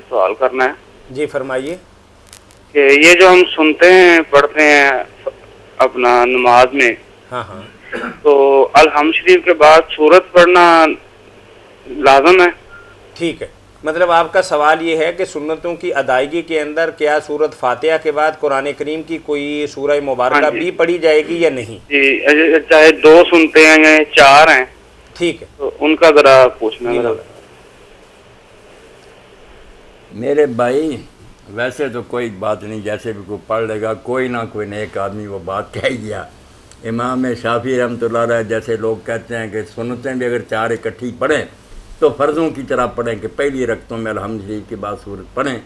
سوال کرنا ہے جی فرمائیے. کہ یہ جو ہم سنتے ہیں پڑھتے ہیں اپنا نماز میں، ہاں ہاں تو الحمد شریف کے بعد سورت پڑھنا لازم ہے؟ ٹھیک ہے. مطلب آپ کا سوال یہ ہے کہ سنتوں کی ادائیگی کے اندر کیا سورت فاتحہ کے بعد قرآن کریم کی کوئی سورہ مبارکہ ہاں جی. بھی پڑھی جائے گی یا نہیں؟ جی، چاہے 2 سنتے ہیں یا 4 ہیں، ٹھیک ہے. تو ان کا ذرا پوچھنا جی ذرا. مولانا. میرے بھائی ویسے تو کوئی بات نہیں، جیسے بھی کوئی پڑھ لے گا کوئی نہ کوئی نیک آدمی وہ بات کہہ گیا. امام شافعی رحمۃ اللہ علیہ جیسے لوگ کہتے ہیں کہ سنتیں بھی اگر 4 اکٹھی پڑھیں تو فرضوں کی طرح پڑھیں کہ پہلی رکعتوں میں الحمد شریف کے بعد سورت پڑھیں،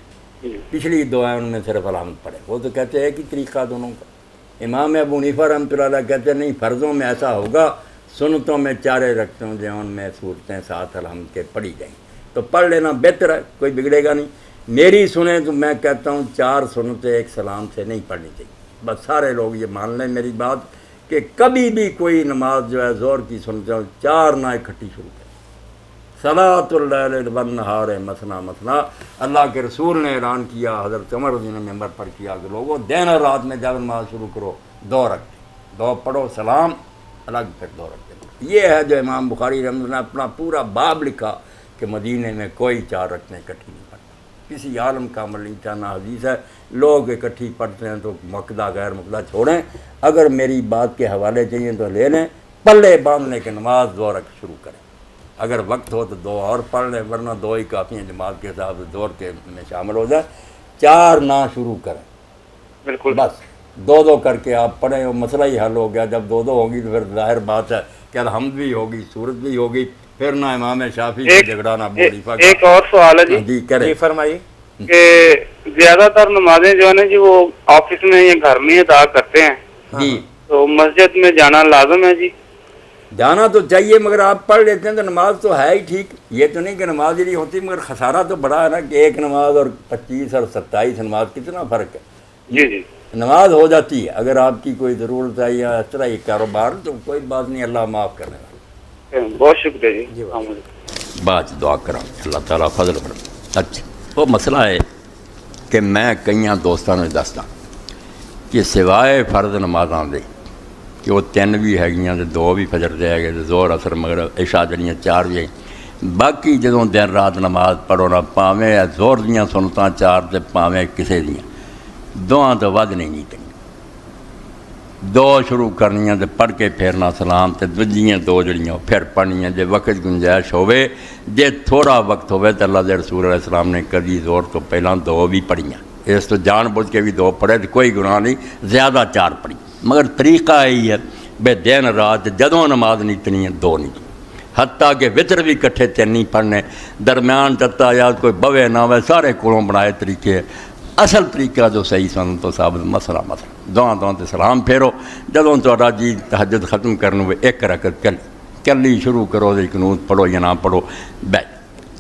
پچھلی 2 ہیں ان میں صرف الحمد پڑھیں. وہ تو کہتے ہیں کہ طریقہ دونوں کا. امام ابو حنیفہ رحمۃ اللہ علیہ کہتے ہیں نہیں، فرضوں میں ایسا ہوگا، سنتوں میں 4 رکعتوں جو ان میں صورتیں ساتھ الحمد کے پڑھی جائیں تو پڑھ لینا بہتر ہے، کوئی بگڑے گا نہیں. میری سنیں تو میں کہتا ہوں 4 سنتیں ایک سلام سے نہیں پڑھنی چاہیے. بس سارے لوگ یہ مان لیں میری بات کہ کبھی بھی کوئی نماز جو ہے ظہر کی سنتیں 4 نہ اکٹھی شروع کریں. صلاۃ اللیل والنہار مثنا مثنا، اللہ کے رسول نے اعلان کیا، حضرت عمر رضی اللہ عنہ نے ممبر پر کیا کہ لوگوں دن اور رات میں جب نماز شروع کرو 2 رکعتیں، 2 پڑھو سلام الگ، پھر 2 رکعتیں. یہ ہے جو امام بخاری رحمۃ اللہ نے اپنا پورا باب لکھا کہ مدینے میں کوئی 4 رکعتیں اکٹھی نہیں پڑھتا. کسی عالم کا عمل نہیں تھا، نہ حدیث ہے. لوگ اکٹھی پڑھتے ہیں تو مقدہ غیر مقدہ چھوڑیں. اگر میری بات کے حوالے چاہیے تو لے لیں. پلے باندھنے کے نماز 2 رکعت شروع کریں. اگر وقت ہو تو 2 اور پڑھ لیں، ورنہ 2 ہی کافی ہیں. جماعت کے حساب سے دور کے میں شامل ہو جائیں. 4 نہ شروع کریں. بالکل. بس 2 کر کے آپ پڑھیں، وہ مسئلہ ہی حل ہو گیا. جب 2 ہوگی تو پھر ظاہر بات ہے کہ الحمد بھی ہوگی، سورت بھی ہوگی. پھر نہ امام شافعی سے جھگڑا نہ ابو حنیفہ کا. ایک اور سوال ہے جی. جی کریں. جی فرمائیے. کہ زیادہ تر نمازیں جو ہے نا جی وہ آفس میں یا گھر میں ادا کرتے ہیں، جی تو مسجد میں جانا لازم ہے جی؟ جانا تو چاہیے، مگر آپ پڑھ لیتے ہیں تو نماز تو ہے ہی ٹھیک. یہ تو نہیں کہ نماز ہی نہیں ہوتی، مگر خسارہ تو بڑا ہے نا کہ ایک نماز اور 25 اور 27 نماز کتنا فرق ہے. جی جی. نماز ہو جاتی ہے اگر آپ کی کوئی ضرورت ہے یا اس طرح یہ کاروبار تو کوئی بات نہیں، اللہ معاف کرنے والا. بہت شکریہ جی. جی السلام علیکم. بات دعا کرا اللہ تعالیٰ فضل کر. اچھا وہ مسئلہ ہے کہ میں کئی دوستوں نے دستا کہ سوائے فرض نمازاں دے کہ وہ 3 بھی ہے، 2 بھی فجر دے گئے، زور اثر مغرب عشاء جڑیاں 4 بھی. باقی جدوں دن رات نماز پڑھو نہ پاویں زور دیاں سنتاں 4 تے پاویں کسے دیاں 2 تو ود نہیں نیتیں. 2 شروع کرنیاں تے پڑھ کے پھیرنا سلام تے دوجیاں 2 جڑیاں پھر پڑھنیاں جے وقت گنجائش ہوئے. جے تھوڑا وقت ہوئے تو اللہ دے رسول علیہ السلام نے کدی زور تو پہلاں 2 بھی پڑھیاں. اس تو جان بوجھ کے بھی 2 پڑھے تو کوئی گناہ نہیں، زیادہ 4 پڑھی. مگر طریقہ یہی ہے بے دن رات جدوں نماز نیتنی ہے 2 نہیں، حتیٰ کہ وطر بھی کٹھے 3 نہیں پڑھنے. درمیان تتا یا کوئی بوے نہ ہوئے، سارے کولوں بنائے طریقے. اصل طریقہ جو صحیح سن تو ثابت مسئلہ دعا تے سلام پھیرو. جدوں تو جی تہجد ختم کرنے ہوئے 1 رکعت کلی شروع کرو، قنوت پڑھو یا نہ پڑھو بیٹھ.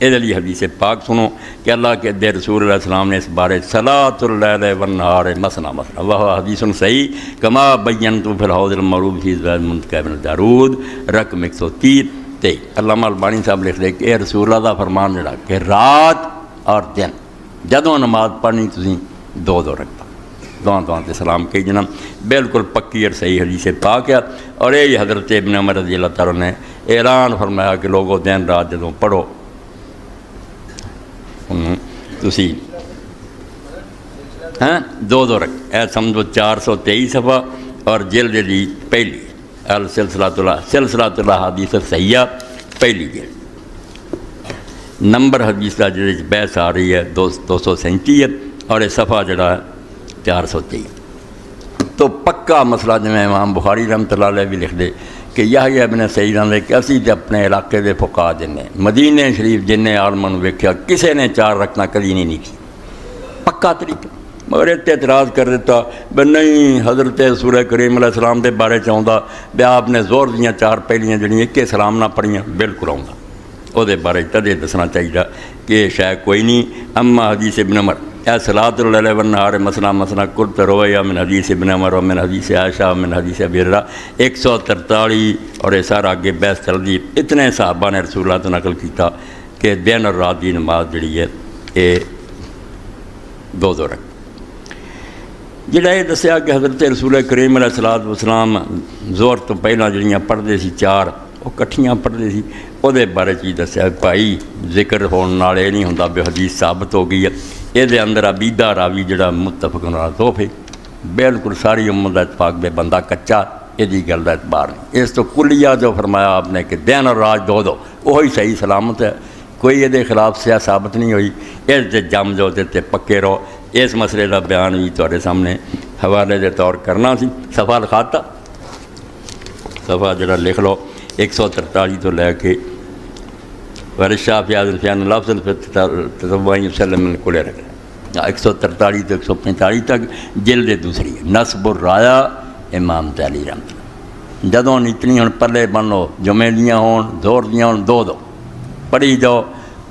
یہ لیے حدیث پاک سنو کہ اللہ کے دے رسول علیہ السلام نے اس بارے صلاۃ اللیل والنہار مثنا مثنا وہ حدیث صحیح کما بینت فی الحوض المعروف فی زوال منتقى بن دارود رقم 130. علامہ البانی صاحب لکھ دے کہ اے رسول اللہ دا فرمان جڑا کہ رات اور دن جدوں نماز پڑھنی تسی 2 رکھتا دعا تے سلام کہی جناب. بالکل پکی اور صحیح حدیث پاک ہے. اور یہ حضرت ابن عمر رضی اللہ تعالیٰ نے اعلان فرمایا کہ لوگوں دن رات جدوں پڑھو تسی 2 رکھ. اے سمجھو 423 صفحہ اور جلد دی پہلی سلسلۃ الاحادیث الصحیحہ پہلی جلد. نمبر حدیث کا جس بحث آ رہی ہے 237 ہے اور یہ صفحہ جڑا ہے 423. تو پکا مسئلہ جو امام بخاری رحمۃ اللہ علیہ بھی لکھ دے کہ یحییٰ ابن سعید نے کہ اسی تے اپنے علاقے دے فقہا جنے مدینے شریف جنے عالماں ویکھیا کسے نے 4 رکھنا کدی نہیں تھی. پکا طریقہ. مگر اعتراض کر دیتا بے نہیں حضرت سورہ کریم علیہ السلام دے بارے چاہتا بے آپ نے زور دیاں 4 پہلیاں جڑیاں کہ سلام نہ پڑھیاں. بالکل آؤں وہ بارے تدے دسنا چاہیے کہ شاید کوئی نہیں. اما حدیث ابن عمر اے صلاۃ اللیل والنہار مثنا مثنا قلت رویا من حدیث ابن عمر ومن حدیث عائشہ من حدیث ابی ہریرہ 143. اور یہ سارا آگے بحث چل دی. اتنے صحابہ نے رسول اللہ تو نقل کیتا کہ دن اور رات کی نماز جڑی ہے یہ دو دو رکھ جہاں یہ دسیا کہ حضرت رسول کریم علیہ الصلوۃ والسلام زور تو پہلے جڑیاں پڑھتے سی چار وہ کٹھیاں پڑھتے سی وہ بارے چیز دسیا بھائی ذکر ہونے نال یہ نہیں ہوتا بھی حدیث ثابت ہو گئی ہے یہ اندر عبیدہ راوی جڑا متفق توف ہے بالکل ساری امت کا اتفاق بے بندہ کچا یہ گل کا اعتبار نہیں اس تو کلیہ جو فرمایا آپ نے کہ دین اور راج دو دو وہی صحیح سلامت ہے کوئی یہ خلاف سیاہ ثابت نہیں ہوئی اس جم جو تے پکے رہو اس مسئلے کا بیان بھی تھوڑے سامنے حوالے کے طور کرنا سی صفحہ لکھاتا صفحہ جڑا لکھ لو 143 تو لے کے ورشا فیاض الفیان لفظ تطبعی وسلم کھلے رکھے 143 تو 145 تک جلد دوسری ہے نصب الرایا امام تعلی رحمت جدوں اتنی ہوں پلے بن لو جمعے دیاں ہون زور دیاں ہون دو دو پڑھی جاؤ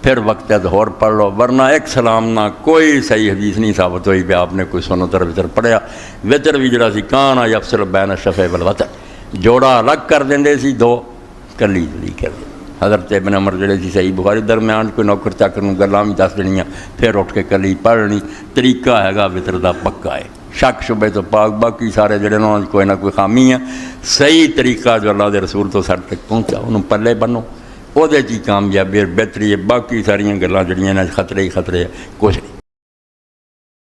پھر وقت ہے تو اور پڑھ لو ورنہ ایک سلام نہ کوئی صحیح حدیث نہیں ثابت ہوئی پہ آپ نے کوئی سنتر وطر پڑھیا وطر بھی جڑا سی کانا یفصل بین الشفع والوتر جوڑا الگ کر دیں سی دو کلی جلی کر دیں حضرت ابن عمر جڑے سی صحیح بخاری درمیان کوئی نوکر چاکر نوں گلاں بھی دس دینیاں پھر اٹھ کے کلی پڑھنی طریقہ ہے گا وطر دا پکا ہے شک شبے تو پاک باقی سارے جڑے نوں کوئی نہ کوئی خامی ہے صحیح طریقہ جو اللہ دے رسول تو سر تک پہنچا انہوں پلے بنو وہ کامیابی بہتری ہے باقی ساریاں گلاں جڑیاں خطرے ہی خطرے کچھ نہیں